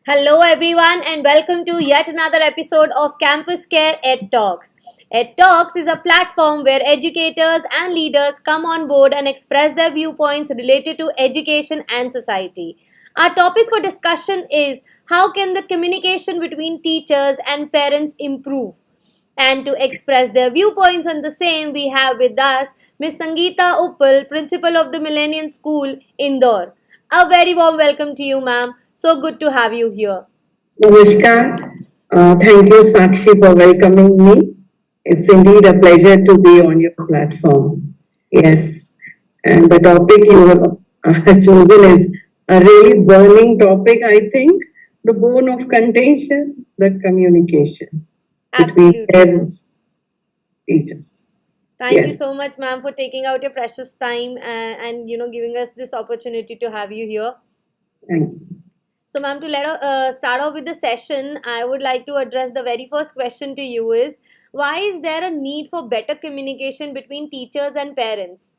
Hello, everyone, and welcome to yet another episode of Campus Care Ed Talks. Ed Talks is a platform where educators and leaders come on board and express their viewpoints related to education and society. Our topic for discussion is how can the communication between teachers and parents improve? And to express their viewpoints on the same, we have with us Ms. Sangeeta Uppal, Principal of the Millennium School, Indore. A very warm welcome to you, ma'am. So good to have you here. Namaskar. Thank you, Sakshi, for welcoming me. It's indeed a pleasure to be on your platform. Yes, and the topic you have chosen is a really burning topic, I think. The bone of contention, the communication between Absolutely, ma'am. parents, teachers. Thank you Yes, so much, ma'am, for taking out your precious time and giving us this opportunity to have you here. thank you. So, ma'am, to start off with the session, I would like to address the very first question to you is why is there a need for better communication between teachers and parents?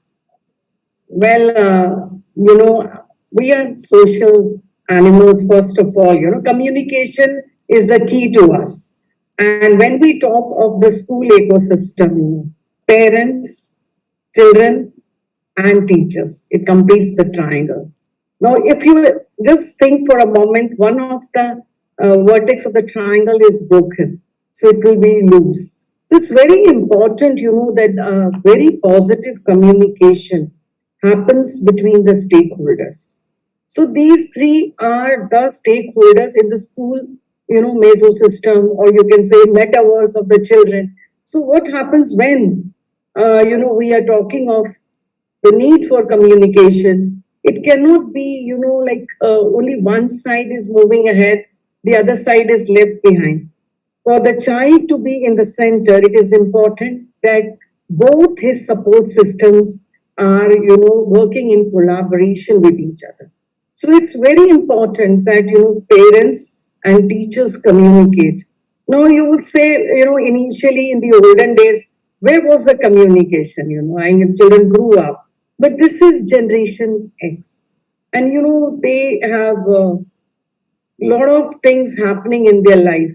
Well, we are social animals, first of all. Communication is the key to us. And when we talk of the school ecosystem, parents, children, and teachers, it completes the triangle. Now, if you just think for a moment, one of the vertex of the triangle is broken, so it will be loose. So it's very important, that very positive communication happens between the stakeholders. So these three are the stakeholders in the school, mesosystem, or you can say metaverse of the children. So what happens when, we are talking of the need for communication? It cannot be, like only one side is moving ahead, the other side is left behind. For the child to be in the center, it is important that both his support systems are, working in collaboration with each other. So it's very important that, parents and teachers communicate. Now you would say, initially in the olden days, where was the communication? And children grew up. But this is Generation X. And, they have lot of things happening in their life.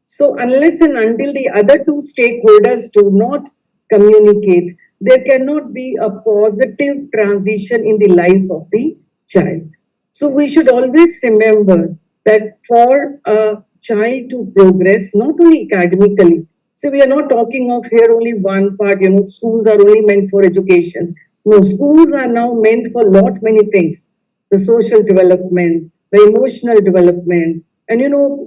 So, unless and until the other two stakeholders do not communicate, there cannot be a positive transition in the life of the child. So, we should always remember that for a child to progress, not only academically, so we are not talking of here only one part, schools are only meant for education. No, schools are now meant for lot many things, the social development, the emotional development, and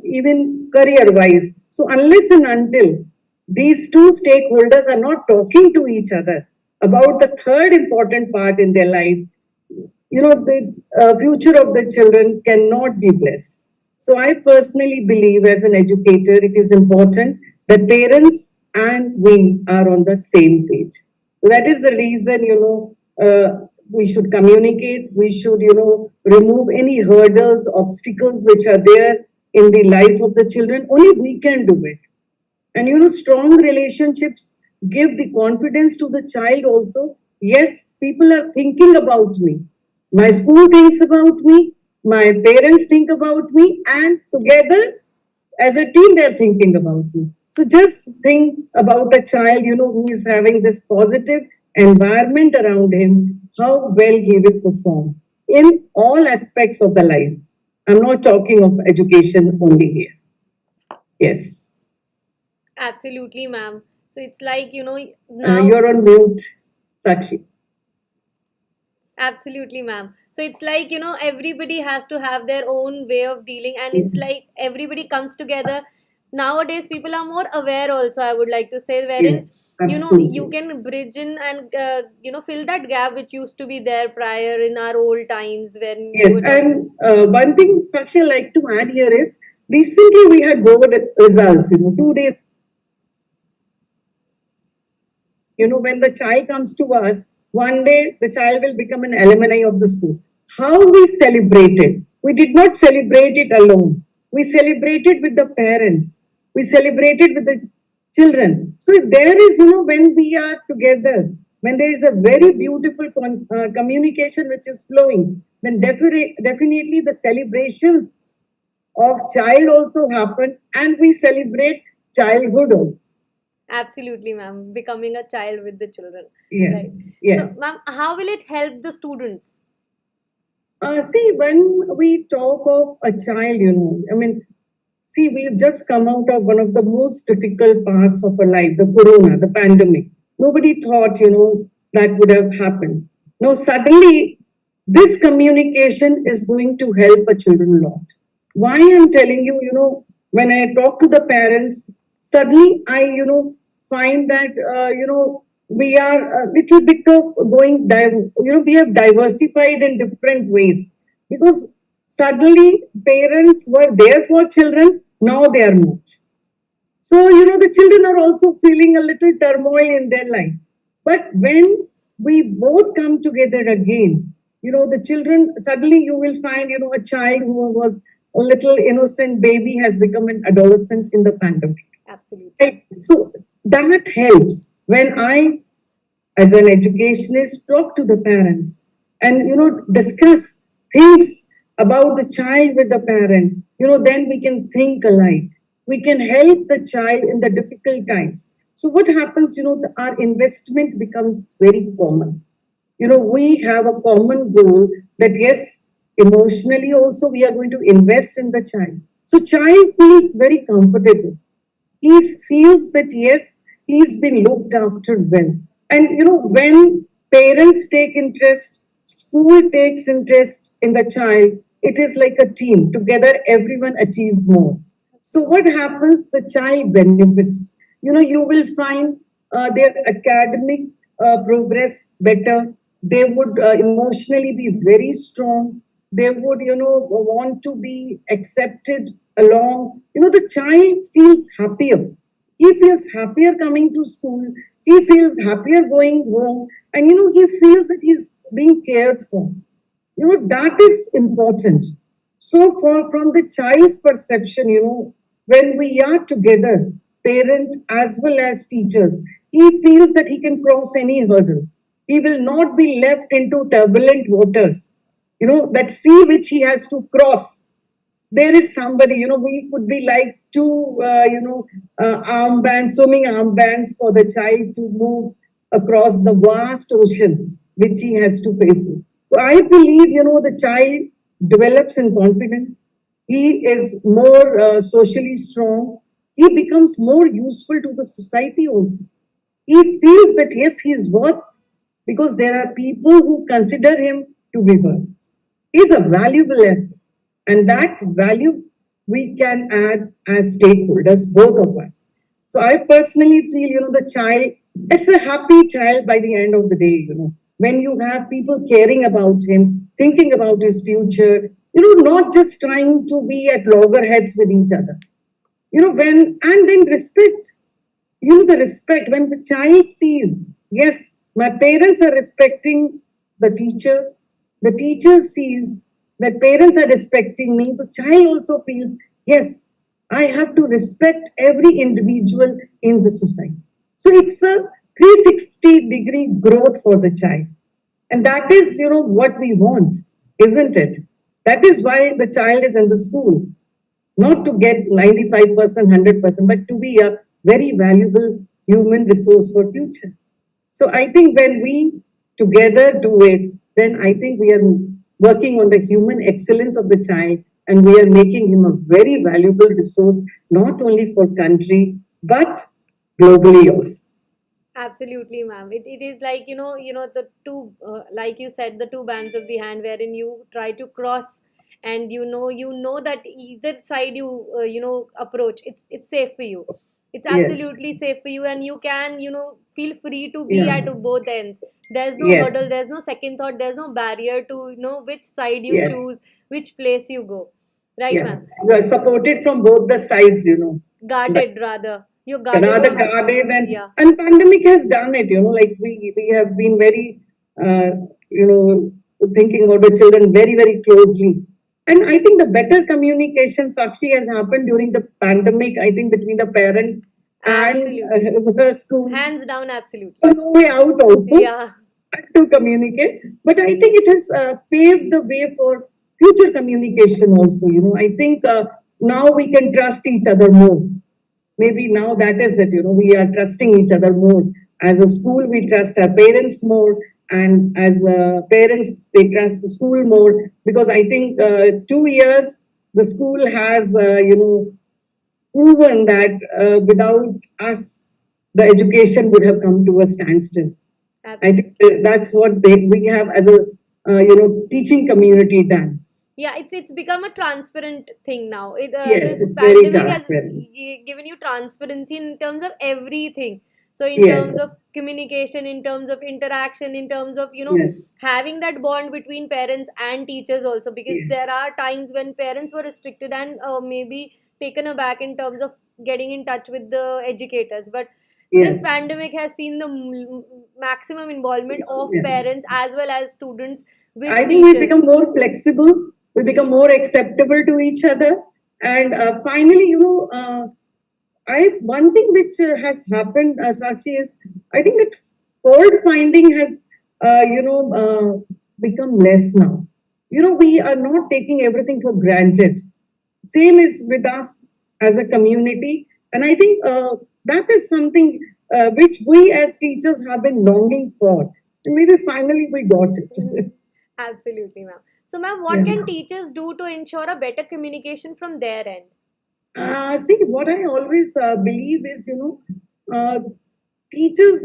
even career wise. So unless and until these two stakeholders are not talking to each other about the third important part in their life, the future of the children cannot be blessed. So I personally believe as an educator, it is important that parents and we are on the same page. That is the reason, we should communicate. We should, remove any hurdles, obstacles which are there in the life of the children. Only we can do it. And strong relationships give the confidence to the child also. Yes, people are thinking about me. My school thinks about me. My parents think about me. And together, as a team, they're thinking about me. So just think about a child, who is having this positive environment around him, how well he will perform in all aspects of the life. I'm not talking of education only here. Yes. Absolutely, ma'am. So it's like, now. You're on mute, Sakshi. Absolutely, ma'am. So it's like, everybody has to have their own way of dealing, and it's Yes, like everybody comes together. Nowadays, people are more aware, also, I would like to say, yes, wherein, you absolutely. can bridge in and, fill that gap which used to be there prior in our old times when we Yes, were talking. and one thing, Sakshi, I like to add here is recently we had board results, 2 days. When the child comes to us, one day the child will become an alumni of the school. How we celebrated? We did not celebrate it alone. We celebrated with the parents. We celebrated with the children. So if there is, when we are together, when there is a very beautiful communication which is flowing, then definitely the celebrations of child also happen, and we celebrate childhood also. Absolutely, ma'am. Becoming a child with the children. Right. Yes, So, yes. ma'am, how will it help the students? See, when we talk of a child, I mean, see, we've just come out of one of the most difficult parts of our life, the corona, the pandemic. Nobody thought, that would have happened. Now, suddenly, this communication is going to help a children a lot. Why I'm telling you, when I talk to the parents, suddenly I, find that, we are a little bit of we have diversified in different ways because suddenly parents were there for children, now they are not. So, the children are also feeling a little turmoil in their life. But when we both come together again, the children, suddenly you will find, a child who was a little innocent baby has become an adolescent in the pandemic. Absolutely. Right? So that helps when I, as an educationist, talk to the parents and, discuss things about the child with the parent. Then we can think alike. We can help the child in the difficult times. So what happens, our investment becomes very common. We have a common goal that yes, emotionally also we are going to invest in the child. So child feels very comfortable. He feels that yes, he's been looked after well. And when parents take interest, school takes interest in the child, it is like a team. Together, everyone achieves more. So what happens? The child benefits. You will find their academic progress better. They would emotionally be very strong. They would, want to be accepted along. The child feels happier. He feels happier coming to school. He feels happier going home. And, he feels that he's being cared for. That is important. So, from the child's perception, when we are together, parent as well as teachers, he feels that he can cross any hurdle. He will not be left into turbulent waters. That sea which he has to cross, there is somebody, we could be like two, armbands, swimming armbands for the child to move across the vast ocean which he has to face. So I believe, the child develops in confidence. He is more socially strong. He becomes more useful to the society also. He feels that yes, he is worth because there are people who consider him to be worth. He is a valuable asset. And that value we can add as stakeholders, both of us. So I personally feel, the child, it's a happy child by the end of the day, when you have people caring about him, thinking about his future, not just trying to be at loggerheads with each other. And then respect, the respect when the child sees, yes, my parents are respecting the teacher sees that parents are respecting me, the child also feels, yes, I have to respect every individual in the society. So it's a 360-degree growth for the child. And that is, what we want, isn't it? That is why the child is in the school, not to get 95%, 100%, but to be a very valuable human resource for future. So I think when we together do it, then I think we are working on the human excellence of the child and we are making him a very valuable resource, not only for country, but globally also. Absolutely, ma'am. It is like, the two, like you said, the two bands of the hand wherein you try to cross, and you know that either side you approach, it's safe for you. It's Yes. absolutely safe for you, and you can feel free to be Yeah. at both ends. There's no Yes. hurdle, there's no second thought, there's no barrier to which side you Yes. choose, which place you go. Right, Yeah. ma'am? You are supported from both the sides, Guarded, rather. You're guarded rather from. guarded Yeah. and pandemic has done it, like we have been very uh, you know thinking about the children very very closely. And I think the better communication, Sakshi, has happened during the pandemic, I think, between the parent and Absolutely. the school. Hands down, absolutely. There's no way out also Yeah, to communicate. But I think it has paved the way for future communication also. I think now we can trust each other more. Maybe now that is it, we are trusting each other more. As a school, we trust our parents more, and as parents, they trust the school more, because I think 2 years the school has, proven that without us, the education would have come to a standstill. I think that's what we have as a teaching community done. Yeah, it's become a transparent thing now. Yes, This it's very pandemic has transparent. given you transparency in terms of everything. So in Yes, terms of communication, in terms of interaction, in terms of yes, having that bond between parents and teachers also, because yes, there are times when parents were restricted and maybe taken aback in terms of getting in touch with the educators. But this yes, pandemic has seen the maximum involvement of yes. parents as well as students with I think we teachers. become more flexible, we become more acceptable to each other, and finally, I one thing which has happened, Sakshi, is I think that fault finding has become less now. We are not taking everything for granted. Same is with us as a community, and I think that is something which we as teachers have been longing for, and maybe finally we got it. Absolutely, ma'am. So, ma'am, what Yeah. can teachers do to ensure a better communication from their end? See, what I always believe is, teachers,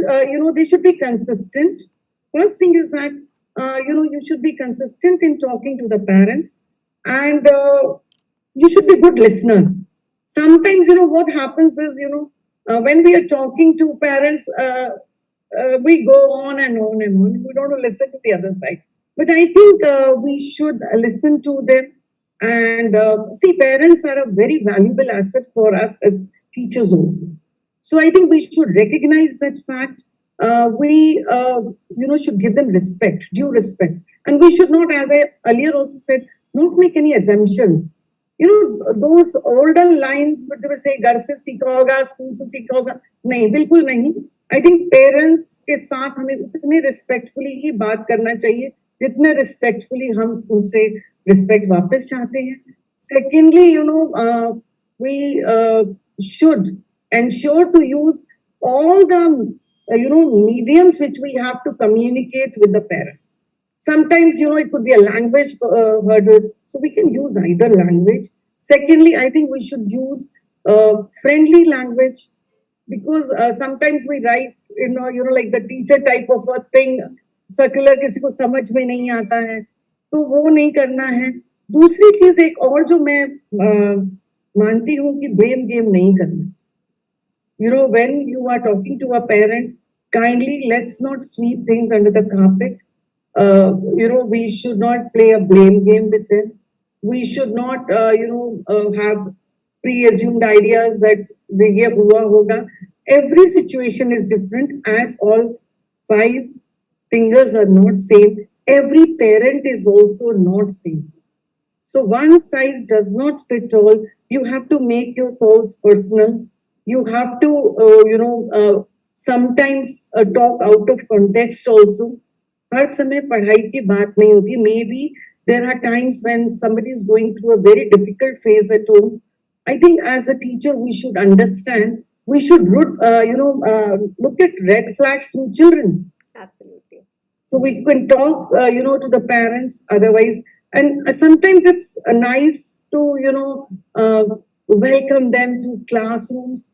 they should be consistent. First thing is that, you should be consistent in talking to the parents, and you should be good listeners. Sometimes, what happens is, when we are talking to parents, we go on and on and on. We don't listen to the other side. But I think we should listen to them. And see, parents are a very valuable asset for us as teachers also. So I think we should recognize that fact. We, should give them respect, due respect. And we should not, as I earlier also said, not make any assumptions. Those older lines, but they will say, घर से सीखा होगा, school से सीखा होगा. नहीं, बिल्कुल नहीं. आई थिंक पेरेंट्स के साथ हमें उतने रिस्पेक्टफुली ही बात करना चाहिए जितने रिस्पेक्टफुली हम उनसे रिस्पेक्ट वापस चाहते हैं. Secondly, we should ensure to use all the mediums which we have to communicate with the parents. Sometimes, it could be a language hurdle, so we can use either language. Secondly, I think we should use friendly language, because sometimes we write, like the teacher type of a thing, circular किसी को समझ में नहीं आता है, तो वो नहीं करना है. दूसरी चीज एक और जो मैं मानती हूँ कि ब्लेम गेम नहीं करना. When you are talking to a parent, kindly let's not sweep things under the carpet. We should not play a blame game with them. We should not, have pre-assumed ideas that ये हुआ होगा. Every situation is different, as all five fingers are not same. Every parent is also not same. So one size does not fit all. You have to make your calls personal. You have to, sometimes talk out of context also. हर समय पढ़ाई की बात नहीं होती. Maybe there are times when somebody is going through a very difficult phase at home. I think as a teacher we should understand. We should look at red flags through children. Absolutely. So we can talk, to the parents otherwise. And sometimes it's nice to, welcome them to classrooms,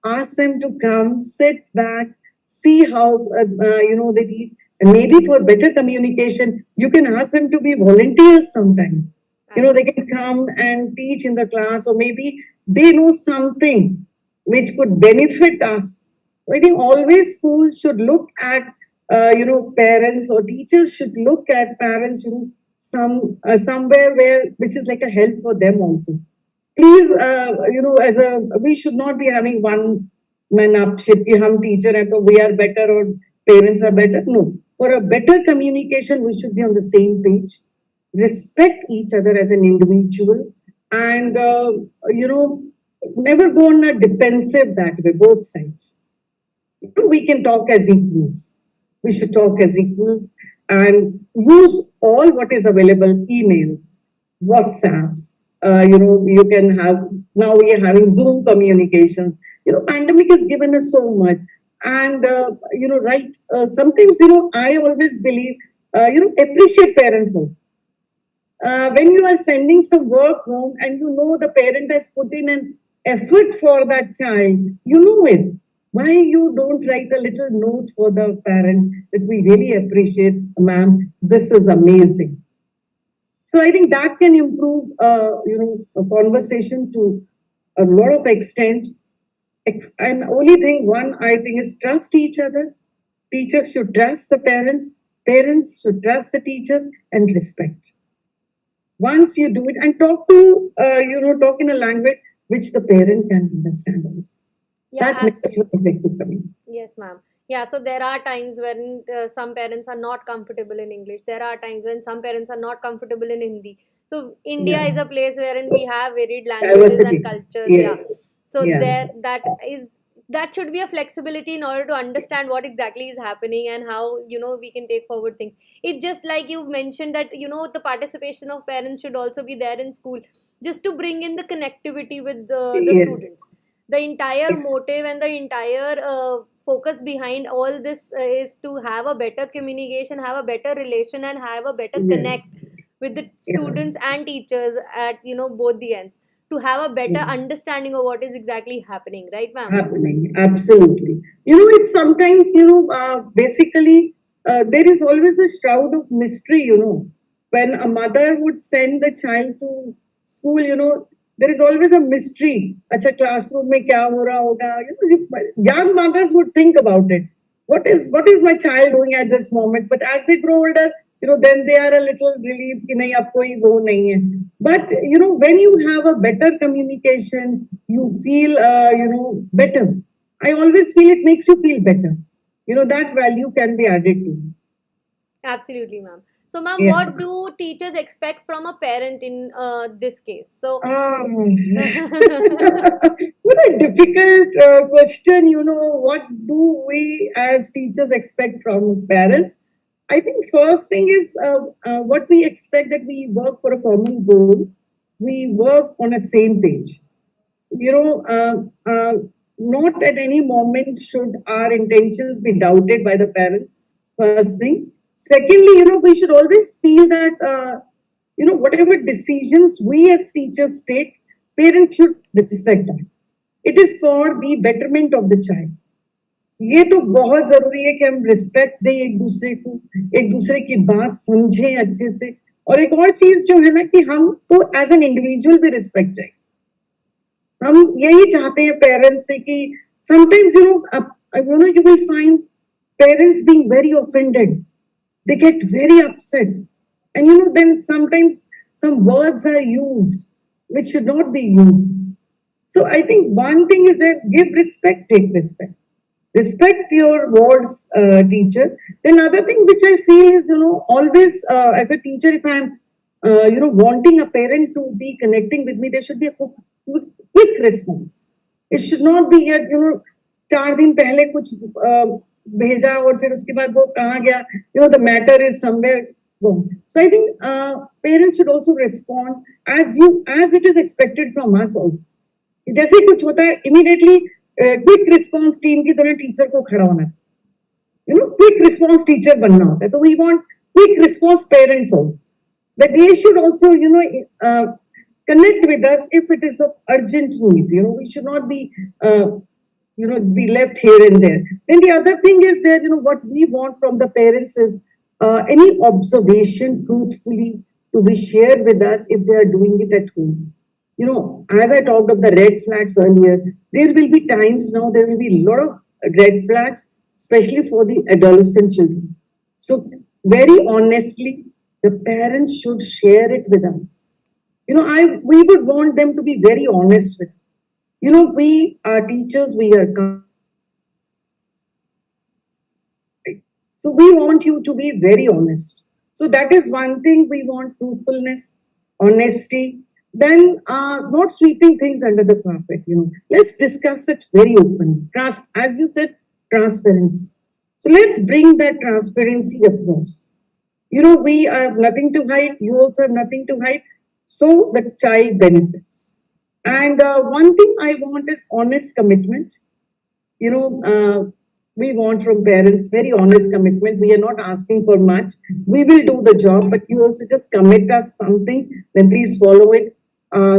ask them to come, sit back, see how, they teach. And maybe for better communication, you can ask them to be volunteers sometime. They can come and teach in the class, or maybe they know something which could benefit us. So I think always schools should look at, parents, or teachers should look at parents, somewhere where which is like a help for them also. Please, as a we should not be having one man up ship. कि हम teacher हैं तो we are better or parents are better. No, for a better communication, we should be on the same page. Respect each other as an individual, and never go on a defensive that way. Both sides. We can talk as equals. We should talk as equals and use all what is available: emails, WhatsApps, you can have, now we are having Zoom communications. Pandemic has given us so much. And, right, sometimes, I always believe, appreciate parents also. When you are sending some work home and the parent has put in an effort for that child, you know it. Why you don't write a little note for the parent that we really appreciate, ma'am, this is amazing. So I think that can improve, a conversation to a lot of extent. And only thing, one I think, is trust each other. Teachers should trust the parents. Parents should trust the teachers and respect. Once you do it, and talk in a language which the parent can understand also. Yeah, That makes you effective community. yes, ma'am. Yeah, so there are times when some parents are not comfortable in English. There are times when some parents are not comfortable in Hindi. So India Yeah. is a place wherein we have varied languages and Diversity. cultures. Yeah. Yes. So Yeah. that should be a flexibility in order to understand what exactly is happening and how we can take forward things. It's just like you mentioned that the participation of parents should also be there in school, just to bring in the connectivity with the Yes. students. The entire motive and the entire focus behind all this is to have a better communication, have a better relation, and have a better Yes. connect with the Yeah. students and teachers at both the ends, to have a better Yeah. understanding of what is exactly happening, right, ma'am? Happening. Absolutely. It's sometimes, basically, there is always a shroud of mystery, when a mother would send the child to school, there is always a mystery. Acha, classroom mein kya ho raha hoga? Young mothers would think about it. What is my child doing at this moment? But as they grow older, then they are a little relieved कि नहीं अब कोई वो नहीं है. But when you have a better communication, you feel better. I always feel it makes you feel better. That value can be added to. Absolutely, ma'am. So, ma'am, Yes. what do teachers expect from a parent in this case? So, What a difficult question. What do we as teachers expect from parents? I think first thing is what we expect, that we work for a common goal. We work on a same page. You know, not at any moment should our intentions be doubted by the parents. First thing. Secondly, we should always feel that whatever decisions we as teachers take, parents should respect that. It is for the betterment of the child. ये तो बहुत जरूरी है कि हम respect दें एक दूसरे को, एक दूसरे की बात समझें अच्छे से. और एक और चीज जो है ना, कि हमको एज एन इंडिविजुअल भी रिस्पेक्ट चाहिए. हम यही चाहते हैं पेरेंट्स से कि sometimes you will find parents being very offended. They get very upset, and then sometimes some words are used which should not be used. So I think one thing is that give respect, take respect. Respect your words, teacher. Then another thing which I feel is, always as a teacher, if I'm, wanting a parent to be connecting with me, there should be a quick response. It should not be yet, 4 दिन पहले कुछ भेजा और फिर उसके बाद वो कहाँ गया, the matter is somewhere wrong. So I think parents should also respond as it is expected from us also. जैसे ही कुछ होता है, immediately क्विक रिस्पॉन्स टीम की तरह टीचर को खड़ा होना है. क्विक रिस्पॉन्स टीचर बनना होता है. तो we want quick response parents also, that they should also connect with us if it is of urgent need. We should not be be left here and there. Then the other thing is that what we want from the parents is any observation truthfully to be shared with us if they are doing it at home. As I talked of the red flags earlier, there will be times now, there will be a lot of red flags, especially for the adolescent children. So, very honestly, the parents should share it with us. We would want them to be very honest with us. We are teachers, we are. So, we want you to be very honest. So, that is one thing we want: truthfulness, honesty. Then not sweeping things under the carpet. Let's discuss it very openly. As you said, transparency. So let's bring that transparency across. We have nothing to hide. You also have nothing to hide. so the child benefits. And one thing I want is honest commitment. you know, uh, we want from parents very honest commitment. We are not asking for much. We will do the job, but you also just commit us something, then please follow it.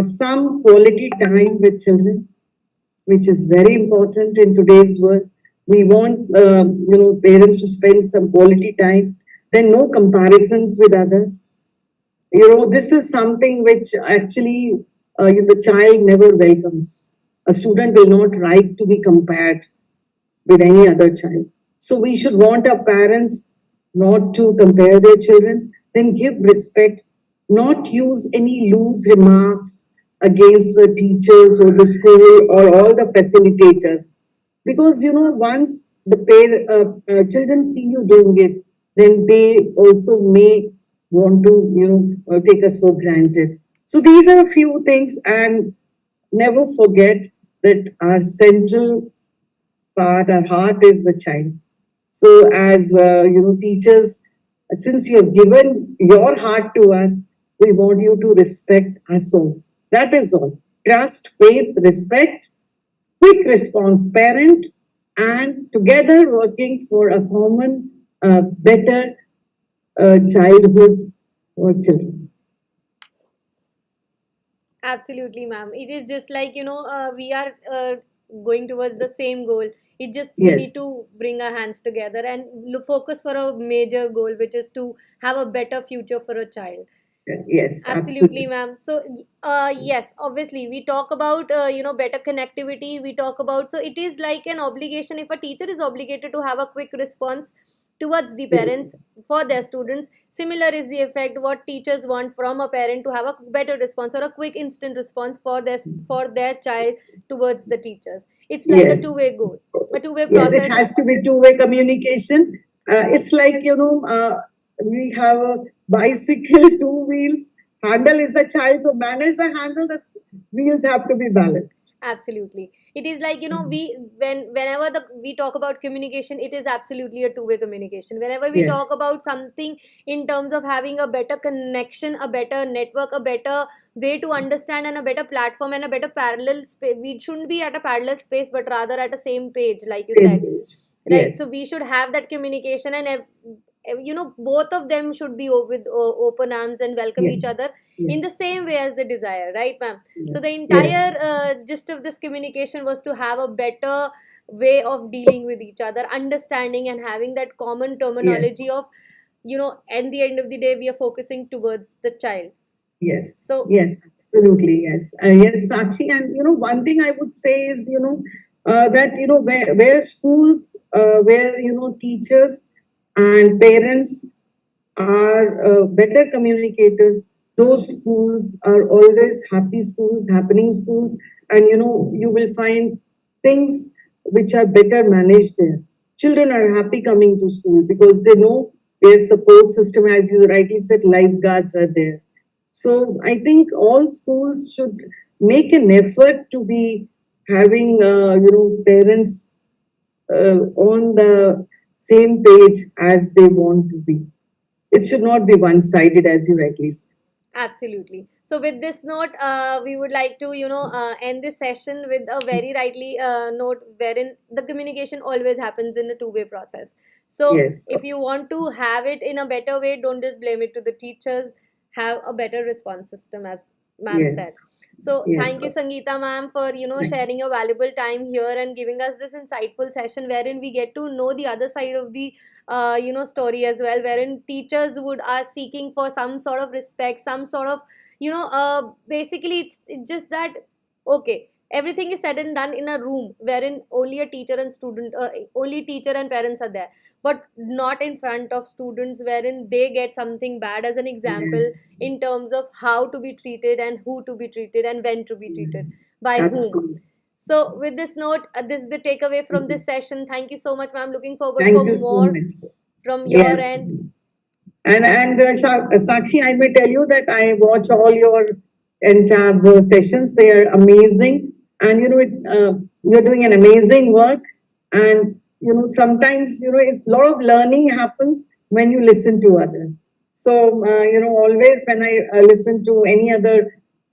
Some quality time with children, which is very important in today's world. We want, parents to spend some quality time. Then no comparisons with others. This is something which actually the child never welcomes. A student will not like to be compared with any other child. So we should want our parents not to compare their children, then give respect, not use any loose remarks against the teachers or the school or all the facilitators. Because once the children see you doing it, then they also may want to take us for granted. So these are a few things, and never forget that our central part, our heart is the child. So, as teachers, since you have given your heart to us, we want you to respect us also. That is all. Trust, faith, respect, quick response, parent, and together working for a common, better childhood for children. Absolutely, ma'am. It is just like, we are going towards the same goal. It just we need Yes, to bring our hands together and focus for a major goal, which is to have a better future for a child. yes, Absolutely, absolutely. ma'am. So, yes, obviously, we talk about better connectivity. We talk about, so it is like an obligation. If a teacher is obligated to have a quick response towards the parents for their students, similar is the effect what teachers want from a parent to have a better response or a quick instant response for their child towards the teachers. It's like a Yes. two-way goal, a two-way Yes, it process. has to be two-way communication. It's like, we have a bicycle, two wheels. Handle is the child, so manage the handle. The wheels have to be balanced. Absolutely. It is like, whenever we talk about communication, it is absolutely a two-way communication. Whenever we talk Yes, about something in terms of having a better connection, a better network, a better way to understand, and a better platform and a better parallel space, we shouldn't be at a parallel space, but rather at a same page, like you same said. page. Right, so Yes, we should have that communication, and both of them should be with open arms and welcome yes, each other yes, in the same way as they desire, right, ma'am? So yes, the yes, entire gist of this communication was to have a better way of dealing with each other, understanding and having that common yes, terminology of, at the end of the day we are focusing towards the child. yes, So yes, absolutely, yes. Yes, Sakshi. And, one thing I would say is, that, where schools, where, teachers and parents are better communicators. Those schools are always happy schools, happening schools, and you will find things which are better managed there. Children are happy coming to school because they know their support system, as you rightly said, lifeguards are there. So I think all schools should make an effort to be having parents on the same page as they want to be. It should not be one sided, as you rightly said. absolutely. So, with this note, we would like to, end this session with a very rightly note wherein the communication always happens in a two-way process. So, Yes, if you want to have it in a better way, don't just blame it to the teachers. Have a better response system, as ma'am said. yes, So, yes. thank you, Sangeeta ma'am, for sharing your valuable time here and giving us this insightful session wherein we get to know the other side of the story as well, wherein teachers would are seeking for some sort of respect, some sort of basically it's just that, okay, everything is said and done in a room wherein only a teacher and student, only teacher and parents are there, but not in front of students, wherein they get something bad as an example Yes, in terms of how to be treated and who to be treated and when to be treated by whom. absolutely. So, with this note, this is the takeaway from this session. Thank you so much, ma'am. Looking forward for Thank you so more much. from your Yes. end. And Sakshi, I may tell you that I watch all your entire sessions. They are amazing, and you're doing an amazing work. And sometimes a lot of learning happens when you listen to others. So, always when I listen to any other,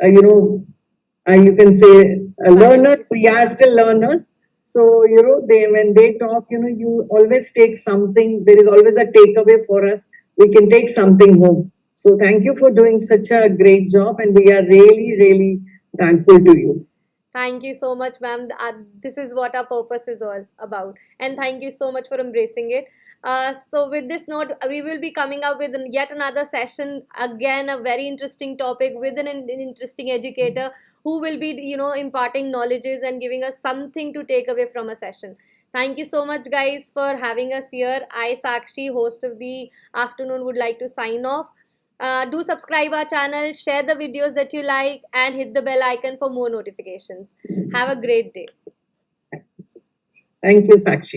you can say learners, we are still learners. So, they when they talk, you always take something. There is always a takeaway for us. We can take something home. So, thank you for doing such a great job, and we are really, really thankful to you. Thank you so much, ma'am. This is what our purpose is all about. And thank you so much for embracing it. So, with this note, we will be coming up with yet another session. Again, a very interesting topic with an interesting educator who will be, imparting knowledges and giving us something to take away from a session. Thank you so much, guys, for having us here. I, Sakshi, host of the afternoon, would like to sign off. Do subscribe our channel, share the videos that you like, and hit the bell icon for more notifications. Have a great day. Thank you, Sakshi.